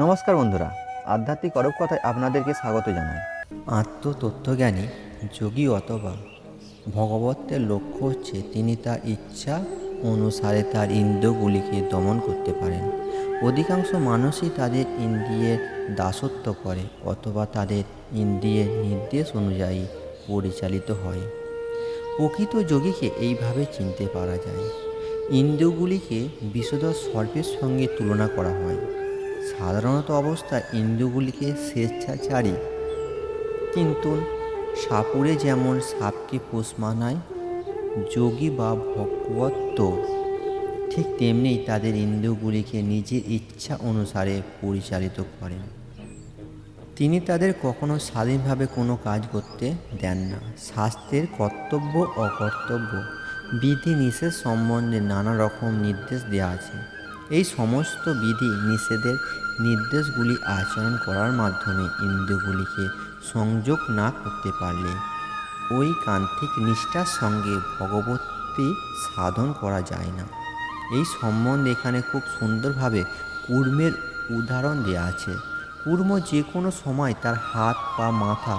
নমস্কার বন্ধুরা, আধ্যাত্মিক অরূপ কথায় আপনাদেরকে স্বাগত জানাই। আত্মতত্ত্বজ্ঞানী যোগী অথবা ভগবতের লক্ষ্য হচ্ছে তিনি তার ইচ্ছা অনুসারে তার ইন্দ্রিয়গুলিকে দমন করতে পারেন। অধিকাংশ মানুষই তাদের ইন্দ্রিয়ের দাসত্ব করে অথবা তাদের ইন্দ্রিয়ের নির্দেশ অনুযায়ী পরিচালিত হয়। প্রকৃত যোগীকে এইভাবে চিনতে পারা যায়। ইন্দ্রিয়গুলিকে বিষধর সর্পের সঙ্গে তুলনা করা হয়। সাধারণত অবস্থায় ইন্দ্রিয়গুলিকে স্বেচ্ছাচারী, কিন্তু সাপুড়ে যেমন সাপকে পোষ মানায়, যোগী বা ভগবত ঠিক তেমনি তাদের ইন্দ্রিয়গুলিকে নিজের ইচ্ছা অনুসারে পরিচালিত করেন। তিনি তাদের কখনো স্বাধীনভাবে কোনো কাজ করতে দেন না। শাস্ত্রের কর্তব্য অকর্তব্য বিধি নিষেধ সম্বন্ধে নানা রকম নির্দেশ দেওয়া আছে। এই সমস্ত বিধি নিষেধের নির্দেশগুলি আচরণ করার মাধ্যমে ইন্দ্রিয়গুলিকে সংযোগ না করতে পারলে ওই কান্তিক নিষ্ঠার সঙ্গে ভগবতী সাধন করা যায় না। এই সম্বন্ধে এখানে খুব সুন্দরভাবে কূর্মের উদাহরণ দেওয়া আছে। কূর্ম যে কোনো সময় তার হাত পা মাথা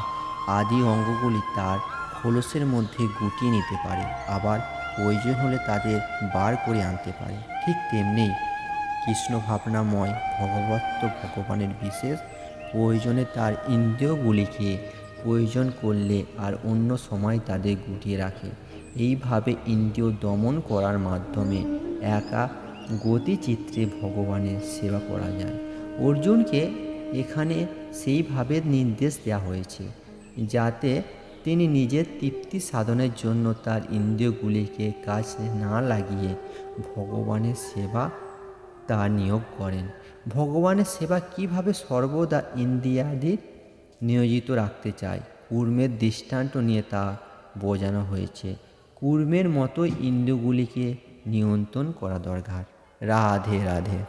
আদি অঙ্গগুলি তার খোলসের মধ্যে গুটিয়ে নিতে পারে, আবার প্রয়োজন হলে তাদের বার করে আনতে পারে। ঠিক তেমনি কৃষ্ণ ভাবনাময় ভগবানের বিশেষ প্রয়োজনে তার ইন্দ্রিয়গুলিকে প্রয়োজন করলে আর অন্য সময় তাদের গুটিয়ে রাখে। এইভাবে ইন্দ্রিয় দমন করার মাধ্যমে একা গতিচিত্রে ভগবানের সেবা করা যায়। অর্জুনকে এখানে সেইভাবে নির্দেশ দেওয়া হয়েছে যাতে তিনি নিজের তৃপ্তি সাধনের জন্য তার ইন্দ্রিয়গুলিকে কাজে না লাগিয়ে ভগবানের সেবা তা নিয়োগ করেন। ভগবানের সেবা কিভাবে সর্বদা ইন্দ্রিয়াদি নিয়োজিত রাখতে চায়, কূর্মের দৃষ্টান্ত নিয়ে তা বোঝানো হয়েছে। কূর্মের মতো ইন্দ্রিয়গুলিকে নিয়ন্ত্রণ করা দরকার। রাধে রাধে।